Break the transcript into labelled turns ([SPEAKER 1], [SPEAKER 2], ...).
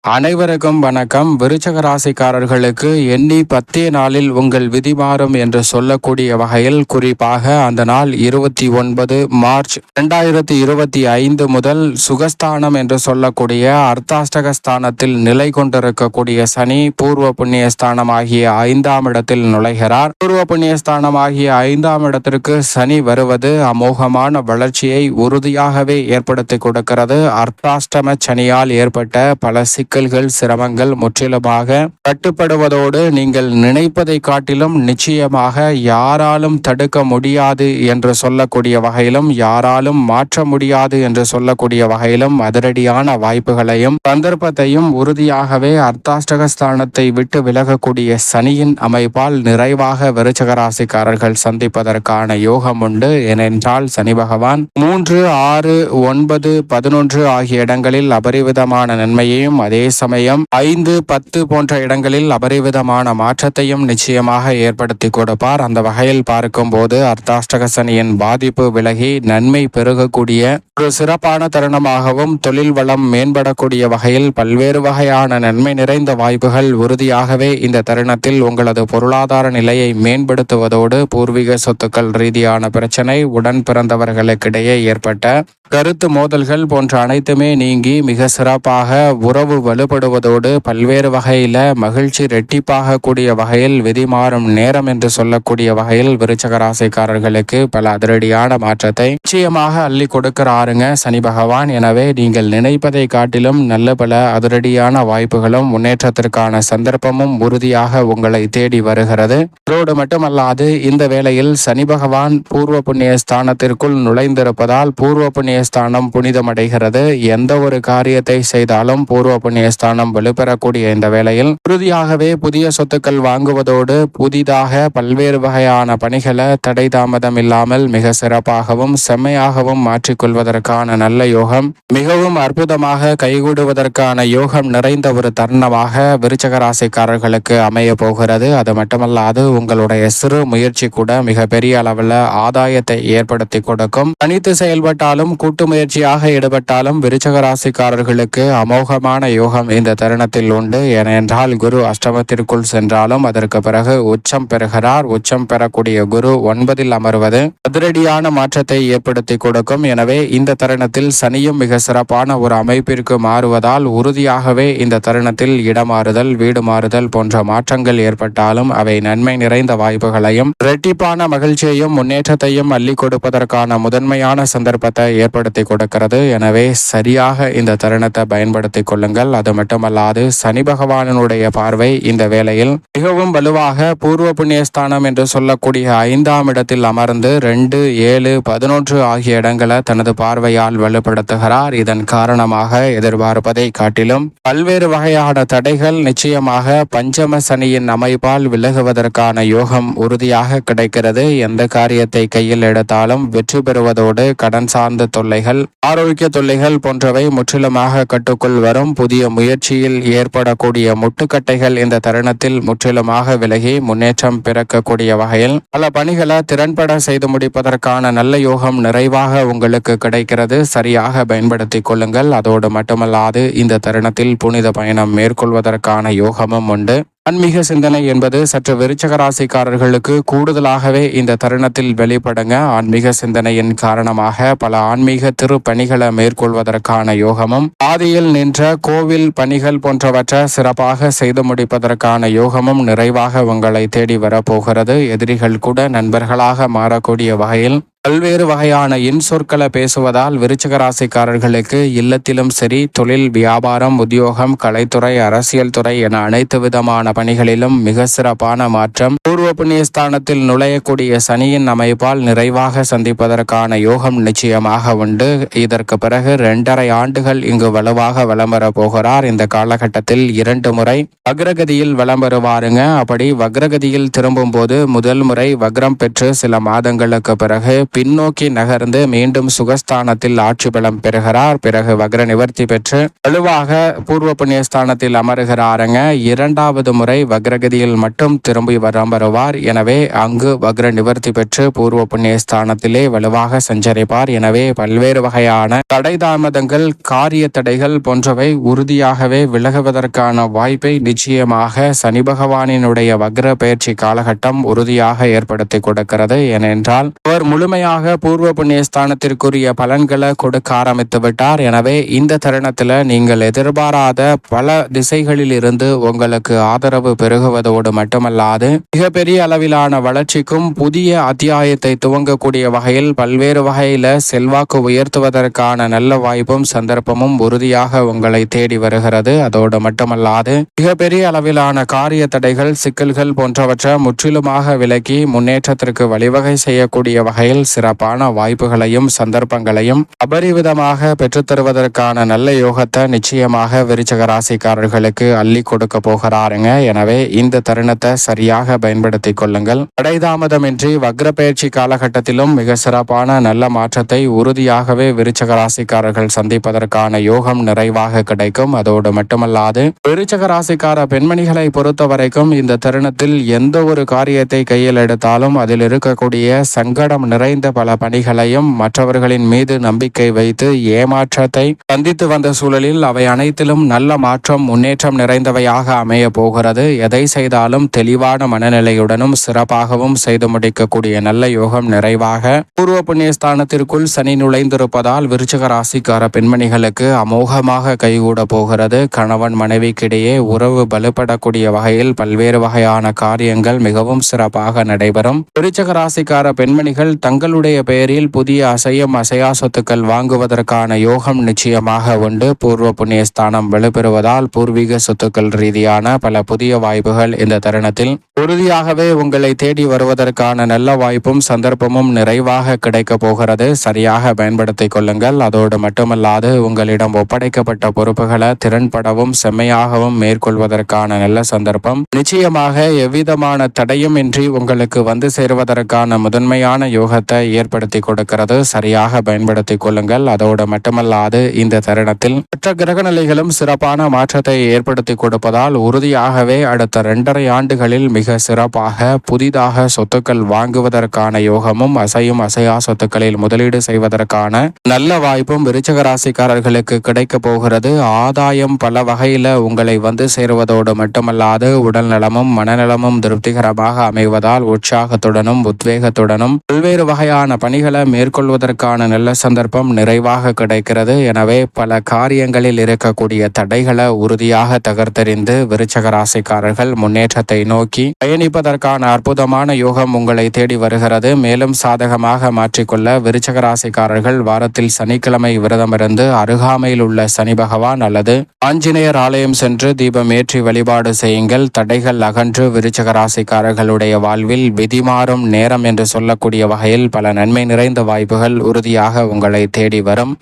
[SPEAKER 1] அனைவருக்கும் வணக்கம். விருச்சக ராசிக்காரர்களுக்கு எண்ணி 10 நாளில் உங்கள் விதி மாறும் என்று சொல்லக்கூடிய வகையில், குறிப்பாக அந்த நாள் 29 மார்ச் 2025 முதல் சுகஸ்தானம் என்று சொல்லக்கூடிய அர்த்தாஷ்டக ஸ்தானத்தில் நிலை கொண்டிருக்கக்கூடிய சனி பூர்வ புண்ணிய ஸ்தானம் ஆகிய 5ஆம் இடத்தில் நுழைகிறார். பூர்வ புண்ணிய ஸ்தானம் ஆகிய 5ஆம் இடத்திற்கு சனி வருவது அமோகமான வளர்ச்சியை உறுதியாகவே ஏற்படுத்தி கொடுக்கிறது. அர்த்தாஷ்டம சனியால் ஏற்பட்ட பல சிக்கல்கள், சிரமங்கள் முற்றிலுமாக கட்டுப்படுவதோடு, நீங்கள் நினைப்பதை காட்டிலும் நிச்சயமாக யாராலும் தடுக்க முடியாது என்று சொல்லக்கூடிய வகையிலும், யாராலும் மாற்ற முடியாது என்று சொல்லக்கூடிய வகையிலும் அதிரடியான வாய்ப்புகளையும் சந்தர்ப்பத்தையும் உறுதியாகவே அர்த்தாஷ்டக ஸ்தானத்தை விட்டு விலகக்கூடிய சனியின் அமைப்பால் நிறைவாக விருச்சக ராசிக்காரர்கள் சந்திப்பதற்கான யோகம் உண்டு. ஏனென்றால் சனி பகவான் 3, 6, 9, 11 ஆகிய இடங்களில் அபரிவிதமான நன்மையையும், அதே சமயம் 5, 10 போன்ற இடங்களில் அபரிவிதமான மாற்றத்தையும் நிச்சயமாக ஏற்படுத்தி கொடுப்பார். அந்த வகையில் பார்க்கும்போது அர்த்தாஷ்டக சனியின் பாதிப்பு விலகி நன்மை பெருகக்கூடிய ஒரு சிறப்பான தருணமாகவும், தொழில் வளம் மேம்படக்கூடிய வகையில் பல்வேறு வகையான நன்மை நிறைந்த வாய்ப்புகள் உறுதியாகவே இந்த தருணத்தில் உங்களது பொருளாதார நிலையை மேம்படுத்துவதோடு, பூர்வீக சொத்துக்கள் ரீதியான பிரச்சனை, உடன் பிறந்தவர்களுக்கிடையே ஏற்பட்ட கருத்து மோதல்கள் போன்ற அனைத்துமே நீங்கி மிக சிறப்பாக உறவு வலுப்படுவதோடு, பல்வேறு வகையில மகிழ்ச்சி ரெட்டிப்பாக கூடிய வகையில் விதி மாறும் நேரம் என்று சொல்லக்கூடிய வகையில் விருச்சக ராசிக்காரர்களுக்கு பல அதிரடியான மாற்றத்தை நிச்சயமாக அள்ளி கொடுக்கிறாருங்க சனி பகவான். எனவே நீங்கள் நினைப்பதை காட்டிலும் நல்ல பல அதிரடியான வாய்ப்புகளும் முன்னேற்றத்திற்கான சந்தர்ப்பமும் உறுதியாக உங்களை தேடி வருகிறது. அதோடு மட்டுமல்லாது, இந்த வேளையில் சனி பகவான் பூர்வ புண்ணிய ஸ்தானத்திற்குள் நுழைந்திருப்பதால் பூர்வ புண்ணிய ஸ்தானம் புனிதமடைகிறது. எந்த ஒரு காரியத்தை செய்தாலும் பூர்வ புண்ணிய ஸ்தானம் வலுப்பெறக்கூடிய இந்த வேளையில் உறுதியாகவே புதிய சொத்துக்கள் வாங்குவதோடு, புதிதாக பல்வேறு வகையான பணிகளை தடை தாமதம் இல்லாமல் மிக சிறப்பாகவும் செம்மையாகவும் மாற்றிக்கொள்வதற்கான நல்ல யோகம், மிகவும் அற்புதமாக கைகூடுவதற்கான யோகம் நிறைந்த ஒரு தருணமாக விருச்சக ராசிக்காரர்களுக்கு அமைய போகிறது. அது மட்டுமல்லாது, உங்களுடைய சிறு முயற்சி கூட மிக பெரிய அளவில் ஆதாயத்தை ஏற்படுத்தி கொடுக்கும். தனித்து செயல்பட்டாலும் கூட்டு முயற்சியாக ஈடுபட்டாலும் விருச்சக ராசிக்காரர்களுக்கு அமோகமான யோகம் இந்த தருணத்தில் உண்டு. ஏனென்றால் குரு அஷ்டமத்திற்குள் சென்றாலும் அதற்கு பிறகு உச்சம் பெறுகிறார். உச்சம் பெறக்கூடிய குரு 9இல் அமர்வது அதிரடியான மாற்றத்தை ஏற்படுத்தி கொடுக்கும். எனவே இந்த தருணத்தில் சனியும் மிக சிறப்பான ஒரு அமைப்பிற்கு மாறுவதால் உறுதியாகவே இந்த தருணத்தில் இடமாறுதல், வீடு மாறுதல் போன்ற மாற்றங்கள் ஏற்பட்டாலும் அவை நன்மை நிறைந்த வாய்ப்புகளையும் இரட்டிப்பான மகிழ்ச்சியையும் முன்னேற்றத்தையும் அள்ளி கொடுப்பதற்கான முதன்மையான சந்தர்ப்பத்தை ஏற்படுத்தி கொடுக்கிறது. எனவே சரியாக இந்த தருணத்தை பயன்படுத்தி கொள்ளுங்கள். அது மட்டுமல்லாது, சனி பகவானுடைய பார்வை இந்த வேளையில் மிகவும் வலுவாக பூர்வ புண்ணியஸ்தானம் என்று சொல்லக்கூடிய 5ஆம் இடத்தில் அமர்ந்து 2, 7, 11 ஆகிய இடங்களை தனது பார்வையால் வலுப்படுத்துகிறார். இதன் காரணமாக எதிர்பார்ப்பதை காட்டிலும் பல்வேறு வகையான தடைகள் நிச்சயமாக பஞ்சம சனியின் அமைப்பால் விலகுவதற்கான யோகம் உறுதியாக கிடைக்கிறது. எந்த காரியத்தை கையில் எடுத்தாலும் வெற்றி பெறுவதோடு, கடன் சார்ந்த தொல்லைகள், ஆரோக்கிய தொல்லைகள் போன்றவை முற்றிலுமாக கட்டுக்குள் வரும். புதிய முயற்சியில் ஏற்படக்கூடிய முட்டுக்கட்டைகள் இந்த தருணத்தில் முற்றிலுமாக விலகி முன்னேற்றம் பிறக்கக்கூடிய வகையில் பல பணிகளை திறன்பட செய்து முடிப்பதற்கான நல்ல யோகம் நிறைவாக உங்களுக்கு கிடைக்கிறது. சரியாக பயன்படுத்தி கொள்ளுங்கள். அதோடு மட்டுமல்லாது, இந்த தருணத்தில் புனித பயணம் மேற்கொள்வதற்கான யோகமும் உண்டு. ஆன்மீக சிந்தனை என்பது சற்று விருச்சக ராசிக்காரர்களுக்கு கூடுதலாகவே இந்த தருணத்தில் வெளிப்படுங்க. ஆன்மீக சிந்தனையின் காரணமாக பல ஆன்மீக திருப்பணிகளை மேற்கொள்வதற்கான யோகமும், ஆதியில் நின்ற கோவில் பணிகள் போன்றவற்றை சிறப்பாக செய்து முடிப்பதற்கான யோகமும் நிறைவாக உங்களை தேடி வரப்போகிறது. எதிரிகள் கூட நண்பர்களாக மாறக்கூடிய வகையில் பல்வேறு வகையான இன்சொற்களை பேசுவதால் விருச்சக ராசிக்காரர்களுக்கு இல்லத்திலும் சரி, தொழில், வியாபாரம், உத்தியோகம், கலைத்துறை, அரசியல் துறை என அனைத்து விதமான பணிகளிலும் மிக சிறப்பான மாற்றம் பூர்வ புண்ணிய ஸ்தானத்தில் நுழையக்கூடிய சனியின் அமைப்பால் நிறைவாக சந்திப்பதற்கான யோகம் நிச்சயமாக உண்டு. இதற்கு பிறகு 2.5 ஆண்டுகள் இங்கு வலுவாக வலம் வர போகிறார். இந்த காலகட்டத்தில் 2 முறை வக்ரகதியில் வலம் வருவாருங்க. அப்படி வக்ரகதியில் திரும்பும் போது முதல் முறை வக்ரம் பெற்று சில மாதங்களுக்கு பிறகு பின்னோக்கி நகர்ந்து மீண்டும் சுகஸ்தானத்தில் ஆட்சி பலம் பெறுகிறார். பிறகு வக்ர நிவர்த்தி பெற்று வலுவாக பூர்வ புண்ணியஸ்தானத்தில் அமருகிறாருங்க. இரண்டாவது முறை வக்ரகதியில் மட்டும் திரும்பி வருவார். எனவே அங்கு வக்ர நிவர்த்தி பெற்று பூர்வ புண்ணியஸ்தானத்திலே வலுவாக சஞ்சரிப்பார். எனவே பல்வேறு வகையான தடை தாமதங்கள், காரிய தடைகள் போன்றவை உறுதியாகவே விலகுவதற்கான வாய்ப்பை நிச்சயமாக சனி பகவானினுடைய வக்ர பயிற்சி காலகட்டம் உறுதியாக ஏற்படுத்தி கொடுக்கிறது. ஏனென்றால் அவர் முழுமையாக பூர்வ புண்ணியஸ்தானத்திற்குரிய பலன்களை கொடுக்க ஆரம்பித்து விட்டார். எனவே இந்த தருணத்தில் நீங்கள் எதிர்பாராத பல திசைகளில் இருந்து உங்களுக்கு ஆதரவு பெருகுவதோடு மட்டுமல்லாது மிகப்பெரிய அளவிலான வளர்ச்சிக்கும் புதிய அத்தியாயத்தை துவங்கக்கூடிய வகையில் பல்வேறு வகையில செல்வாக்கு உயர்த்துவதற்கான நல்ல வாய்ப்பும் சந்தர்ப்பமும் உறுதியாக உங்களை தேடி வருகிறது. அதோடு மட்டுமல்லாது மிகப்பெரிய அளவிலான காரிய தடைகள், சிக்கல்கள் போன்றவற்றை முற்றிலுமாக விலக்கி முன்னேற்றத்திற்கு வழிவகை செய்யக்கூடிய வகையில் சிறப்பான வாய்ப்புகளையும் சந்தர்ப்பங்களையும் அபரிவிதமாக பெற்றுத்தருவதற்கான நல்ல யோகத்தை நிச்சயமாக விருச்சிக ராசிக்காரர்களுக்கு அள்ளி கொடுக்க போகிறாருங்க. எனவே இந்த தருணத்தை சரியாக பயன்படுத்திக் கொள்ளுங்கள். தடைதாமதமின்றி வக்ர பயிற்சி காலகட்டத்திலும் மிக சிறப்பான நல்ல மாற்றத்தை உறுதியாகவே விருச்சிக ராசிக்காரர்கள் சந்திப்பதற்கான யோகம் நிறைவாக கிடைக்கும். அதோடு மட்டுமல்லாது விருச்சிக ராசிக்கார பெண்மணிகளை பொறுத்த வரைக்கும் இந்த தருணத்தில் எந்த ஒரு காரியத்தை கையில் எடுத்தாலும் அதில் இருக்கக்கூடிய சங்கடம் நிறைந்த பல பணிகளையும் மற்றவர்களின் மீது நம்பிக்கை வைத்து ஏமாற்றத்தை சந்தித்து வந்த சூழலில் அவை அனைத்திலும் நல்ல மாற்றம், முன்னேற்றம் நிறைந்தவையாக அமைய போகிறது. எதை செய்தாலும் தெளிவான மனநிலையுடனும் சிறப்பாகவும் செய்து முடிக்கக்கூடிய நல்ல யோகம் நிறைவாக பூர்வ புண்ணியஸ்தானத்திற்குள் சனி நுழைந்திருப்பதால் விருச்சிக ராசிக்கார பெண்மணிகளுக்கு அமோகமாக கைகூட போகிறது. கணவன் மனைவிக்கிடையே உறவு பலுப்படக்கூடிய வகையில் பல்வேறு வகையான காரியங்கள் மிகவும் சிறப்பாக நடைபெறும். விருச்சிக ராசிக்கார பெண்மணிகள் தங்களுடைய பெயரில் புதிய அசையும் அசையா சொத்துக்கள் வாங்குவதற்கான யோகம் நிச்சயமாக உண்டு. பூர்வ புண்ணியஸ்தானம் வலுப்பெறுவதால் பூர்வீக சொத்துக்கள் ரீதியான பல புதிய வாய்ப்புகள் இந்த தருணத்தில் உறுதியாகவே உங்களை தேடி வருவதற்கான நல்ல வாய்ப்பும் சந்தர்ப்பமும் நிறைவாக கிடைக்க போகிறது. சரியாக பயன்படுத்திக் கொள்ளுங்கள். அதோடு மட்டுமல்லாது உங்களிடம் ஒப்படைக்கப்பட்ட பொறுப்புகளை திறன்படவும் செம்மையாகவும் மேற்கொள்வதற்கான நல்ல சந்தர்ப்பம் நிச்சயமாக எவ்விதமான தடையும் இன்றி உங்களுக்கு வந்து சேருவதற்கான முதன்மையான யோகத்தை ஏற்படுத்தி கொடுக்கிறது. சரியாக பயன்படுத்திக் கொள்ளுங்கள். அதோடு மட்டுமல்லாது இந்த தருணத்தில் மற்ற கிரக நிலைகளும் சிறப்பான மாற்றத்தை ஏற்படுத்தி கொடுப்பதால் உறுதியாகவே அடுத்த 2.5 ஆண்டுகளில் மிக சிறப்பாக புதிதாக சொத்துக்கள் வாங்குவதற்கான யோகமும் அசையும் அசையா சொத்துக்களில் முதலீடு செய்வதற்கான நல்ல வாய்ப்பும் விருச்சிக ராசிக்காரர்களுக்கு கிடைக்க போகிறது. ஆதாயம் பல வகையில உங்களை வந்து சேருவதோடு மட்டுமல்லாது உடல் நலமும் மனநலமும் திருப்திகரமாக அமைவதால் உற்சாகத்துடனும் உத்வேகத்துடனும் பல்வேறு வகையான பணிகளை மேற்கொள்வதற்கான நல்ல சந்தர்ப்பம் நிறைவாக கிடைக்கிறது. எனவே பல காரியங்களில் இருக்கக்கூடிய தடைகளை உறுதியாக தகர்த்தெறிந்து விருச்சிக ராசிக்காரர்கள் முன்னேற்றத்தை நோக்கி பயணிப்பதற்கான அற்புதமான யோகம் உங்களை தேடி வருகிறது. மேலும் சாதகமாக மாற்றிக்கொள்ள விருச்சிக ராசிக்காரர்கள் வாரத்தில் சனிக்கிழமை விரதமிருந்து அருகாமையில் உள்ள சனி பகவான் அல்லது ஆஞ்சநேயர் ஆலயம் சென்று தீபம் ஏற்றி வழிபாடு செய்யுங்கள். தடைகள் அகன்று விருச்சிக ராசிக்காரர்களுடைய வாழ்வில் விதிமாறும் நேரம் என்று சொல்லக்கூடிய வகையில் பல நன்மை நிறைந்த வாய்ப்புகள் உறுதியாக உங்களை தேடி வரும்.